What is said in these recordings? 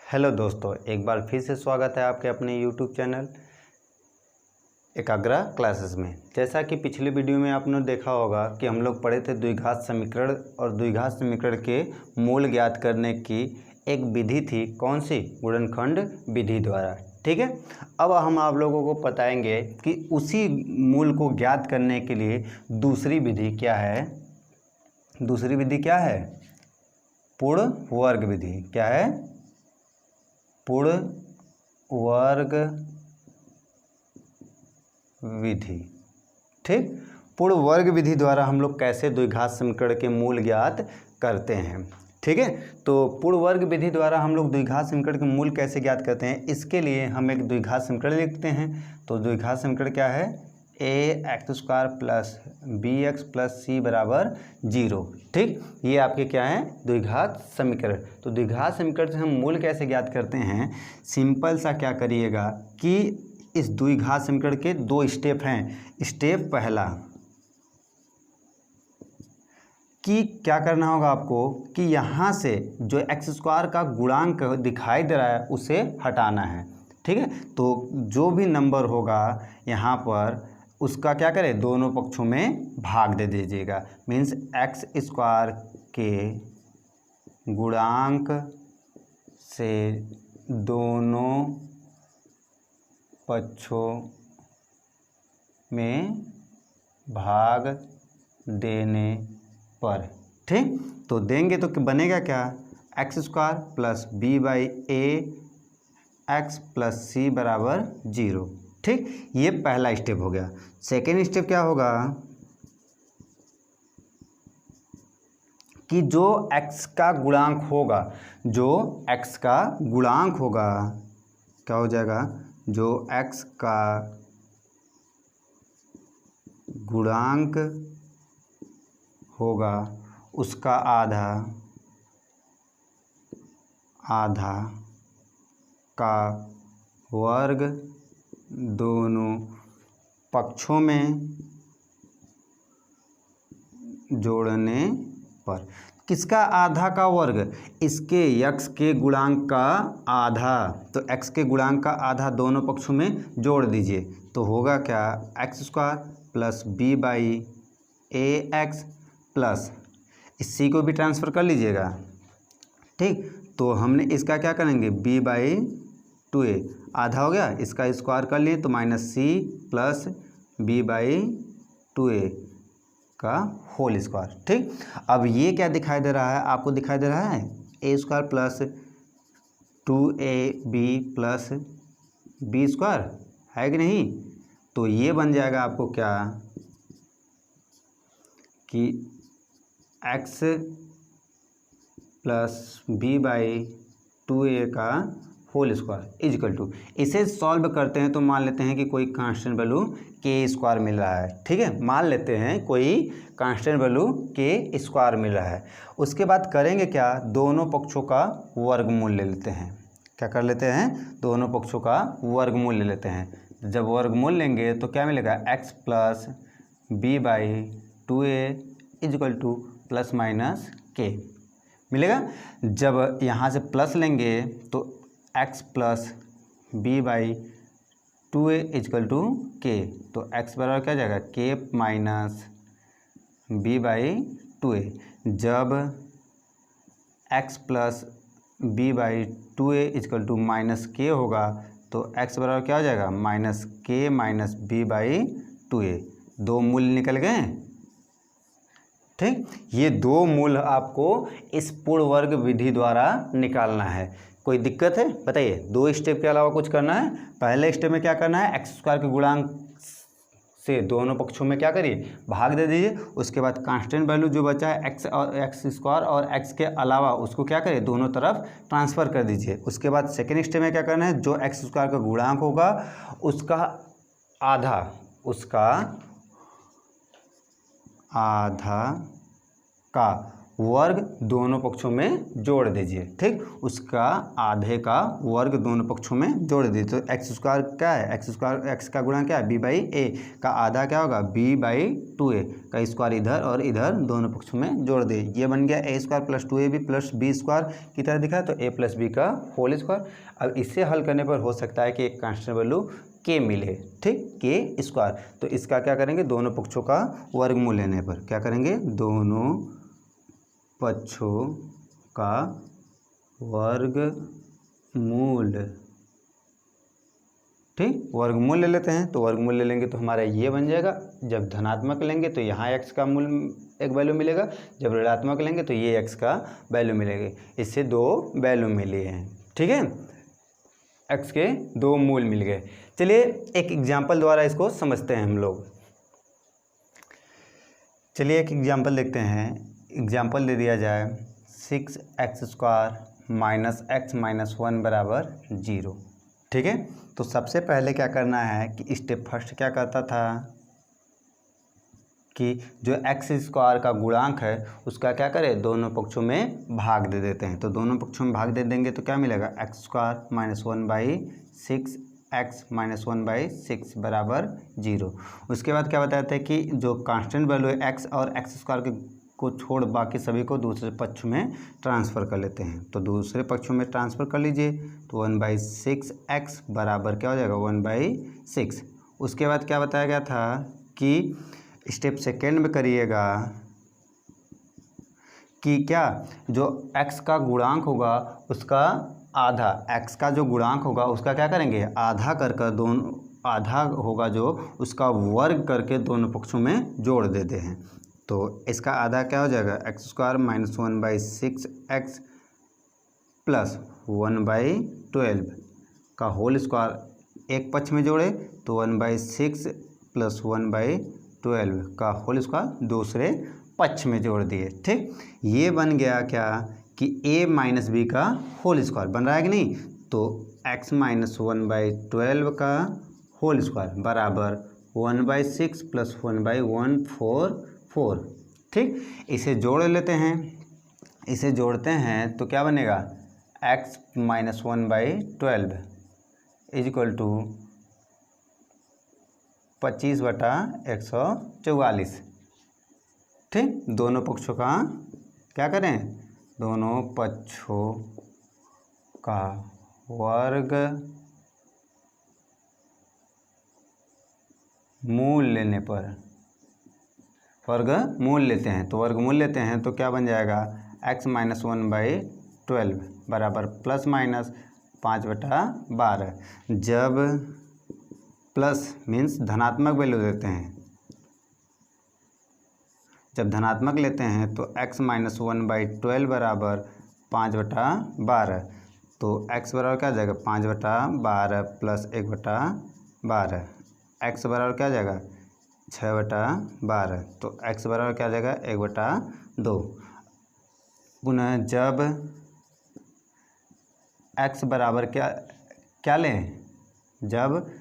Hello दोस्तों, एक बार फिर से स्वागत है आपके अपने यूट्यूब चैनल एकाग्रा क्लासेस में। जैसा कि पिछले वीडियो में आपने देखा होगा कि हम लोग पढ़े थे द्विघात समीकरण और द्विघात समीकरण के मूल ज्ञात करने की एक विधि थी। कौन सी? गुणनखंड विधि द्वारा। ठीक है, अब हम आप लोगों को बताएंगे कि उसी मूल को ज्ञात करने के लिए दूसरी विधि क्या है। दूसरी विधि क्या है? पूर्ण वर्ग विधि। क्या है? पूर्ण वर्ग विधि। ठीक, पूर्ण वर्ग विधि द्वारा हम लोग कैसे द्विघात समीकरण के मूल ज्ञात करते हैं। ठीक है, तो पूर्ण वर्ग विधि द्वारा हम लोग द्विघात समीकरण के मूल कैसे ज्ञात करते हैं, इसके लिए हम एक द्विघात समीकरण लिखते हैं। तो द्विघात समीकरण क्या है? ax² plus bx plus c बराबर 0। ठीक, ये आपके क्या है? द्विघात समीकरण। तो द्विघात समीकरण से हम मूल कैसे ज्ञात करते हैं? सिंपल सा क्या करिएगा कि इस द्विघात समीकरण के दो स्टेप हैं। स्टेप पहला कि क्या करना होगा आपको कि यहाँ से जो x² का गुणांक दिखाई दे रहा है उसे हटाना है। ठीक है, तो जो भी नंबर होगा यहाँ पर उसका क्या करें? दोनों पक्षों में भाग दे दीजिएगा। मीन्स x² के गुणांक से दोनों पक्षों में भाग देने पर। ठीक, तो देंगे तो बनेगा क्या? x² plus b/a(x plus c बराबर 0। ठीक, ये पहला स्टेप हो गया। सेकेंड स्टेप क्या होगा कि जो x का गुणांक होगा, जो x का गुणांक होगा क्या हो जाएगा? जो x का गुणांक होगा उसका आधा का वर्ग दोनों पक्षों में जोड़ने पर। किसका आधा का वर्ग? इसके x के गुणांक का आधा। तो x के गुणांक का आधा दोनों पक्षों में जोड़ दीजिए तो होगा क्या? x² प्लस b/ax प्लस इस c को भी ट्रांसफ़र कर लीजिएगा। ठीक, तो हमने इसका क्या करेंगे? b/2a आधा हो गया, इसका स्क्वायर कर लिए तो माइनस c प्लस b/2a का होल स्क्वायर। ठीक, अब ये क्या दिखाई दे रहा है आपको? दिखाई दे रहा है a² plus 2ab plus b² है कि नहीं? तो ये बन जाएगा आपको क्या कि x प्लस b/2a का होल स्क्वायर इजिकल टू, इसे सॉल्व करते हैं तो मान लेते हैं कि कोई कांस्टेंट वैल्यू k² मिल रहा है। ठीक है, मान लेते हैं कोई कांस्टेंट वैल्यू k² मिल रहा है। उसके बाद करेंगे क्या? दोनों पक्षों का वर्गमूल ले लेते हैं। क्या कर लेते हैं? दोनों पक्षों का वर्गमूल ले लेते हैं। जब वर्गमूल लेंगे तो क्या मिलेगा? x plus b/2a equal to plus minus k मिलेगा। जब यहाँ से प्लस लेंगे तो x plus b/2a equal to k, तो x बराबर क्या जाएगा? k minus b/2a। जब x plus b/2a equal to minus k होगा तो x बराबर क्या हो जाएगा? Minus k minus b/2a। दो मूल निकल गए। ठीक, ये दो मूल आपको इस पूर्ण वर्ग विधि द्वारा निकालना है। कोई दिक्कत है बताइए? दो स्टेप के अलावा कुछ करना है? पहले स्टेप में क्या करना है? x² के गुणांक से दोनों पक्षों में क्या करिए? भाग दे दीजिए। उसके बाद कांस्टेंट वैल्यू जो बचा है x और x² और x के अलावा उसको क्या करिए? दोनों तरफ ट्रांसफ़र कर दीजिए। उसके बाद सेकेंड स्टेप में क्या करना है? जो x² का गुणांक होगा उसका आधा का वर्ग दोनों पक्षों में जोड़ दीजिए। ठीक, उसका आधे का वर्ग दोनों पक्षों में जोड़ दीजिए। तो एक्स स्क्वायर क्या है, एक्स स्क्वायर एक्स का गुणा क्या है, बी बाई ए का आधा क्या होगा, बी बाई 2a का स्क्वायर इधर और इधर दोनों पक्षों में जोड़ दे। ये बन गया a square plus 2ab plus b square की तरह दिखा, तो a प्लस बी का होल स्क्वायर। अब इससे हल करने पर हो सकता है कि एक कांस्टेंट वैल्यू के मिले। ठीक, के स्क्वायर। तो इसका क्या करेंगे, दोनों पक्षों का वर्गमूल लेने पर क्या करेंगे, दोनों पक्षों का वर्गमूल। ठीक, वर्गमूल ले लेते हैं। तो वर्गमूल ले लेंगे तो हमारा ये बन जाएगा। जब धनात्मक लेंगे तो यहाँ x का मूल एक वैल्यू मिलेगा, जब ऋणात्मक लेंगे तो ये x का वैल्यू मिलेगा। इससे दो वैल्यू मिली हैं। ठीक है, x के दो मूल मिल गए। चलिए एक एग्जाम्पल द्वारा इसको समझते हैं हम लोग। चलिए एक एग्जाम्पल देखते हैं। एग्जाम्पल दे दिया जाए 6x² माइनस x माइनस 1 बराबर 0। ठीक है, तो सबसे पहले क्या करना है कि स्टेप फर्स्ट क्या करता था कि जो एक्स स्क्वायर का गुणांक है उसका क्या करें, दोनों पक्षों में भाग दे देते हैं। तो दोनों पक्षों में भाग दे देंगे तो क्या मिलेगा, x square minus 1/6 x minus 1/6 बराबर 0। उसके बाद क्या बताते हैं कि जो कांस्टेंट वैल्यू है एक्स और एक्स स्क्वायर को छोड़ बाकी सभी को दूसरे पक्ष में ट्रांसफ़र कर लेते हैं। तो दूसरे पक्षों में ट्रांसफ़र कर लीजिए, तो 1/6 एक्स बराबर क्या हो जाएगा, 1/6। उसके बाद क्या बताया गया था कि स्टेप सेकेंड में करिएगा कि क्या जो x का गुणांक होगा उसका आधा, x का जो गुणांक होगा उसका क्या करेंगे, आधा कर कर दोनों, आधा होगा जो उसका वर्ग करके दोनों पक्षों में जोड़ देते हैं। तो इसका आधा क्या हो जाएगा, x² माइनस 1/6 एक्स प्लस 1/12 का होल स्क्वायर एक पक्ष में जोड़े तो 1/6 प्लस 1/12 का होल स्क्वायर दूसरे पक्ष में जोड़ दिए। ठीक, ये बन गया क्या कि a माइनस बी का होल स्क्वायर बन रहा है कि नहीं। तो x माइनस 1/12 का होल स्क्वायर बराबर 1/6 प्लस 1/144। ठीक, इसे जोड़ लेते हैं। इसे जोड़ते हैं तो क्या बनेगा, x minus 1/12 is equal to 25/144। ठीक, दोनों पक्षों का क्या करें, दोनों पक्षों का वर्ग मूल लेने पर, वर्गमूल लेते हैं। तो वर्गमूल लेते हैं तो क्या बन जाएगा, x माइनस 1/12 बराबर प्लस माइनस 5/12। जब प्लस मीन्स धनात्मक वैल्यू देते हैं, जब धनात्मक लेते हैं तो x माइनस 1/12 बराबर 5/12। तो x बराबर क्या आ जाएगा, 5/12 प्लस 1/12। x बराबर क्या आ जाएगा, 6/12। तो x बराबर क्या आ जाएगा, 1/2। पुनः जब x बराबर क्या लें, जब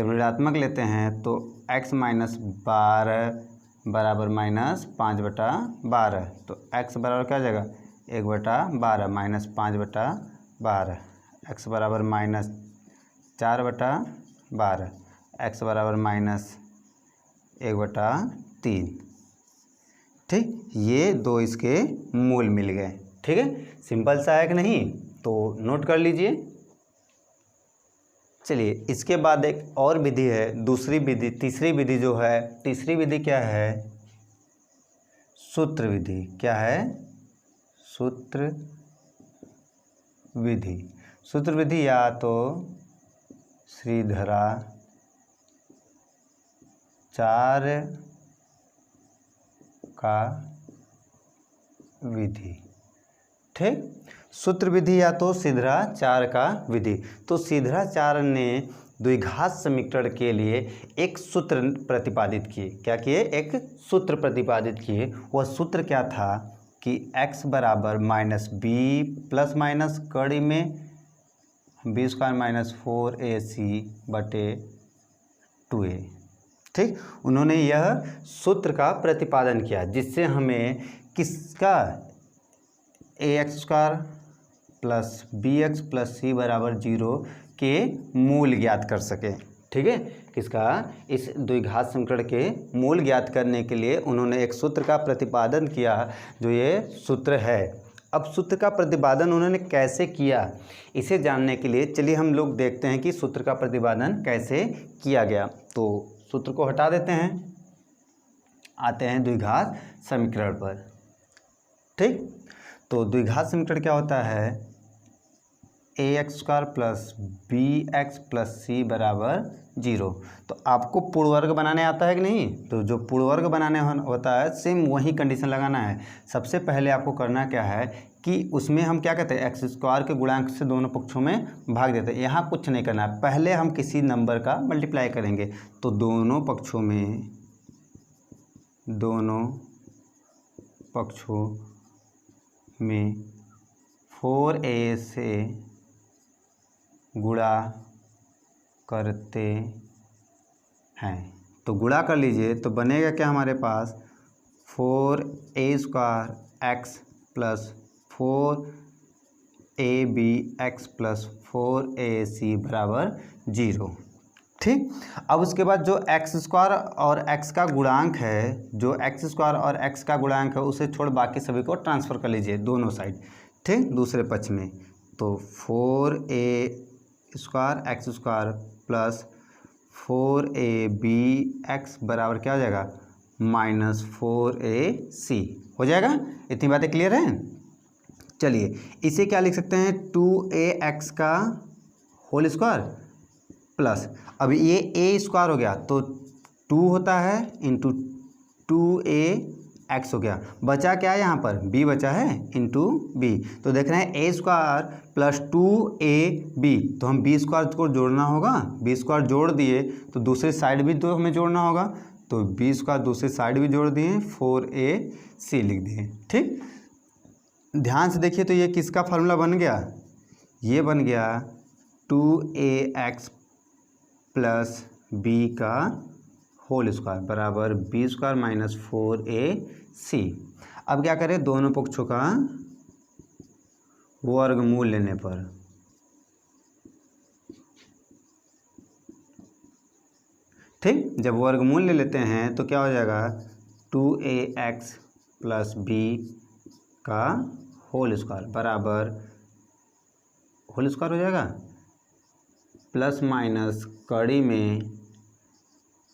ऋणात्मक लेते हैं तो x माइनस 12 बराबर माइनस 5/12। तो x बराबर क्या आ जाएगा, 1/12 माइनस 5/12। x बराबर माइनस 4/12। x बराबर माइनस 1/3। ठीक, ये दो इसके मूल मिल गए। ठीक है, सिंपल सा है कि नहीं, तो नोट कर लीजिए। चलिए इसके बाद एक और विधि है, दूसरी विधि, तीसरी विधि जो है, तीसरी विधि क्या है, सूत्र विधि। क्या है, सूत्र विधि। सूत्र विधि या तो श्रीधराचार्य का विधि। ठीक, सूत्र विधि या तो श्रीधराचार्य का विधि। तो श्रीधराचार्य ने द्विघात समीकरण के लिए एक सूत्र प्रतिपादित किए। क्या किए, एक सूत्र प्रतिपादित किए। वह सूत्र क्या था कि x बराबर माइनस बी प्लस माइनस कड़ी में b² माइनस 4ac/2a। ठीक, उन्होंने यह सूत्र का प्रतिपादन किया जिससे हमें किसका a x square plus b x plus c बराबर 0 के मूल ज्ञात कर सके। ठीक है, किसका, इस द्विघात समीकरण के मूल ज्ञात करने के लिए उन्होंने एक सूत्र का प्रतिपादन किया, जो ये सूत्र है। अब सूत्र का प्रतिपादन उन्होंने कैसे किया, इसे जानने के लिए चलिए हम लोग देखते हैं कि सूत्र का प्रतिपादन कैसे किया गया। तो सूत्र को हटा देते हैं, आते हैं द्विघात समीकरण पर। ठीक, तो द्विघात समीकरण क्या होता है, a x square plus b x plus c बराबर 0। तो आपको पूर्ण वर्ग बनाने आता है कि नहीं, तो जो पूर्ण वर्ग बनाने होता है सेम वही कंडीशन लगाना है। सबसे पहले आपको करना क्या है कि उसमें हम क्या कहते हैं, एक्स स्क्वायर के गुणांक से दोनों पक्षों में भाग देते हैं। यहाँ कुछ नहीं करना है, पहले हम किसी नंबर का मल्टीप्लाई करेंगे। तो दोनों पक्षों में 4a से गुणा करते हैं। तो गुणा कर लीजिए, तो बनेगा क्या हमारे पास, 4a square x plus 4ab x plus 4ac बराबर 0। ठीक, अब उसके बाद जो एक्स स्क्वायर और एक्स का गुणांक है, जो एक्स स्क्वायर और एक्स का गुणांक है उसे छोड़ बाकी सभी को ट्रांसफ़र कर लीजिए दोनों साइड। ठीक, दूसरे पक्ष में, तो 4a square x square plus 4ab x बराबर क्या हो जाएगा, माइनस 4ac हो जाएगा। इतनी बातें क्लियर हैं। चलिए इसे क्या लिख सकते हैं, 2ax का होल स्क्वायर प्लस, अब ये ए स्क्वायर हो गया तो 2 होता है इंटू 2ax हो गया, बचा क्या है यहाँ पर, b बचा है इंटू b। तो देख रहे हैं ए स्क्वायर प्लस 2ab, तो हम b स्क्वायर को जोड़ना होगा, b स्क्वायर जोड़ दिए तो दूसरी साइड भी तो हमें जोड़ना होगा, तो b स्क्वायर दूसरी साइड भी जोड़ दिए, 4ac लिख दिए। ठीक, ध्यान से देखिए तो ये किसका फार्मूला बन गया, ये बन गया 2ax प्लस b का होल स्क्वायर बराबर b स्क्वायर माइनस 4ac। अब क्या करें, दोनों पक्षों का वर्गमूल लेने पर, ठीक, जब वर्गमूल ले लेते हैं तो क्या हो जाएगा, 2ax प्लस b का होल स्क्वायर बराबर होल स्क्वायर हो जाएगा प्लस माइनस कड़ी में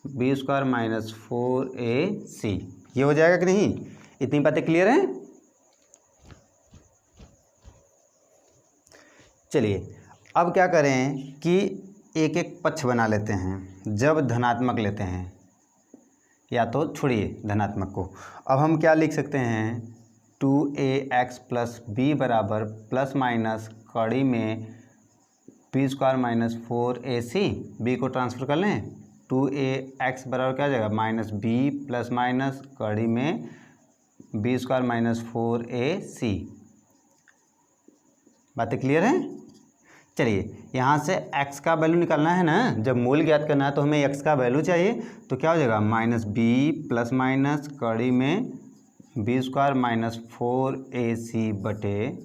b स्क्वायर माइनस 4ac, ये हो जाएगा कि नहीं। इतनी बातें क्लियर हैं। चलिए अब क्या करें कि एक एक पक्ष बना लेते हैं। जब धनात्मक लेते हैं, या तो छोड़िए धनात्मक को, अब हम क्या लिख सकते हैं, 2ax प्लस b बराबर प्लस माइनस कड़ी में b square minus 4ac, b को ट्रांसफ़र कर लें, 2ax बराबर क्या हो जाएगा, माइनस b प्लस माइनस कड़ी में b स्क्वायर माइनस 4ac। बातें क्लियर हैं। चलिए यहाँ से x का वैल्यू निकालना है ना, जब मूल ज्ञात करना है तो हमें x का वैल्यू चाहिए, तो क्या हो जाएगा, माइनस b प्लस माइनस कड़ी में b स्क्वायर माइनस 4ac बटे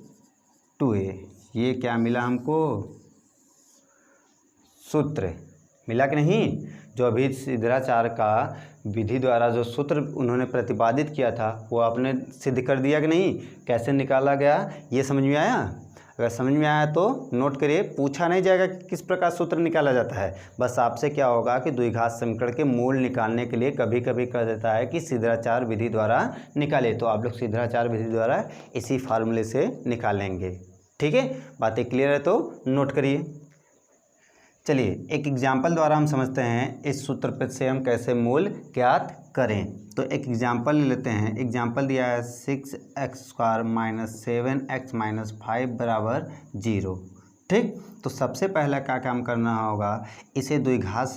2a। ये क्या मिला हमको, सूत्र मिला कि नहीं। जो अभी सिद्धाचार्य का विधि द्वारा जो सूत्र उन्होंने प्रतिपादित किया था वो आपने सिद्ध कर दिया कि नहीं, कैसे निकाला गया ये समझ में आया। अगर समझ में आया तो नोट करिए, पूछा नहीं जाएगा कि किस प्रकार सूत्र निकाला जाता है, बस आपसे क्या होगा कि द्विघात समीकरण के मूल निकालने के लिए कभी कभी कर देता है कि सिद्धाचार्य विधि द्वारा निकाले, तो आप लोग सिद्धाचार्य विधि द्वारा इसी फार्मूले से निकालेंगे। ठीक है, बातें क्लियर है तो नोट करिए। चलिए एक एग्जाम्पल द्वारा हम समझते हैं इस सूत्र पर से हम कैसे मूल ज्ञात करें। तो एक एग्जाम्पल ले लेते हैं। एग्जाम्पल दिया है 6x square minus 7x minus 5 बराबर 0। ठीक, तो सबसे पहला क्या काम करना होगा, इसे द्विघात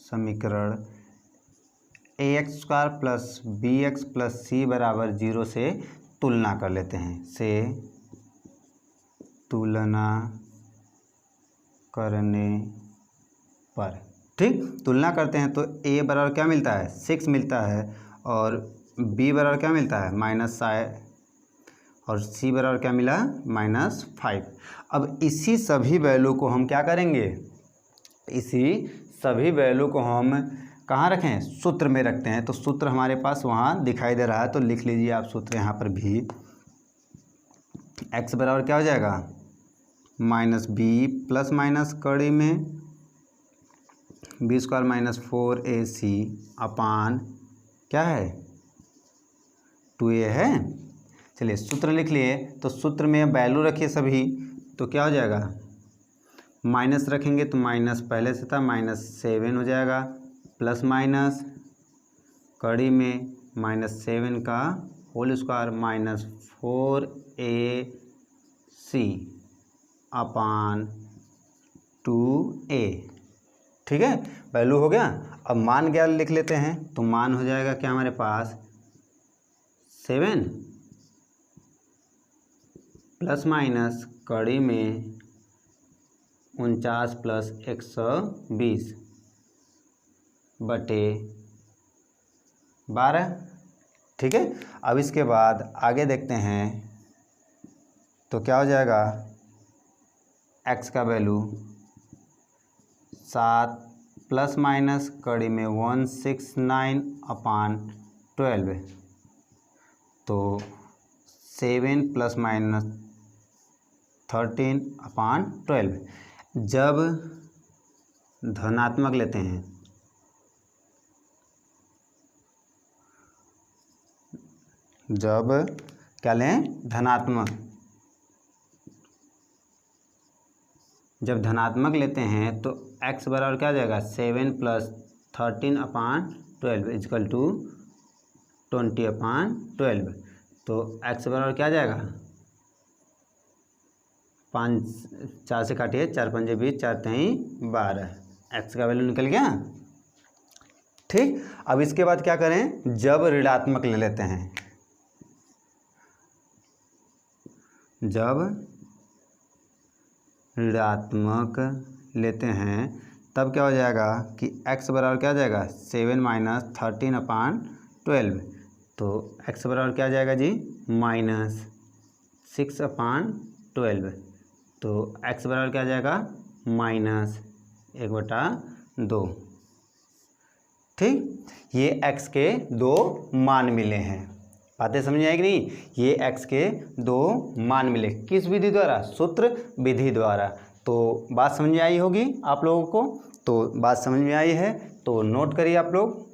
समीकरण ax square plus bx plus c बराबर 0 से तुलना कर लेते हैं, से तुलना करने पर। ठीक, तुलना करते हैं तो a बराबर क्या मिलता है 6 मिलता है, और b बराबर क्या मिलता है -5, और c बराबर क्या मिला -5। अब इसी सभी वैल्यू को हम क्या करेंगे, इसी सभी वैल्यू को हम कहाँ रखें, सूत्र में रखते हैं। तो सूत्र हमारे पास वहाँ दिखाई दे रहा है, तो लिख लीजिए आप सूत्र यहाँ पर भी। x बराबर क्या हो जाएगा -b प्लस माइनस कड़ी में b² - 4ac अपान क्या है 2a है। चलिए सूत्र लिख लिए, तो सूत्र में वैल्यू रखिए सभी, तो क्या हो जाएगा, माइनस रखेंगे तो माइनस पहले से था -7 हो जाएगा, प्लस माइनस कड़ी में -7 का होल स्क्वायर -4ac अपान 2a। ठीक है, वैल्यू हो गया। अब मान क्या लिख लेते हैं, तो मान हो जाएगा क्या हमारे पास 7 प्लस माइनस कड़ी में 49 प्लस 120 बटे 12। ठीक है, अब इसके बाद आगे देखते हैं, तो क्या हो जाएगा x का वैल्यू 7 प्लस माइनस कड़ी में 169 अपान 12, तो 7 प्लस माइनस 13 अपान 12। जब धनात्मक लेते हैं, जब क्या लें धनात्मक, जब धनात्मक लेते हैं तो x बराबर क्या आ जाएगा 7 प्लस 13 अपान 12 इजकल टू 20 अपान 12। तो x बराबर क्या आ जाएगा 5 4 से काटिए, 4 पंजे 20, 4 तेईं 12, x का वैल्यू निकल गया। ठीक, अब इसके बाद क्या करें, जब ऋणात्मक ले लेते हैं, जब ऋणात्मक लेते हैं तब क्या हो जाएगा कि x बराबर क्या आ जाएगा 7 माइनस 13 अपान 12, तो x बराबर क्या आ जाएगा जी -6 अपान 12, तो x बराबर क्या आ जाएगा -1/2। ठीक, ये x के 2 मान मिले हैं। बातें समझ आई कि नहीं, ये x के 2 मान मिले, किस विधि द्वारा, सूत्र विधि द्वारा। तो बात समझ में आई होगी आप लोगों को, तो बात समझ में आई है तो नोट करिए आप लोग।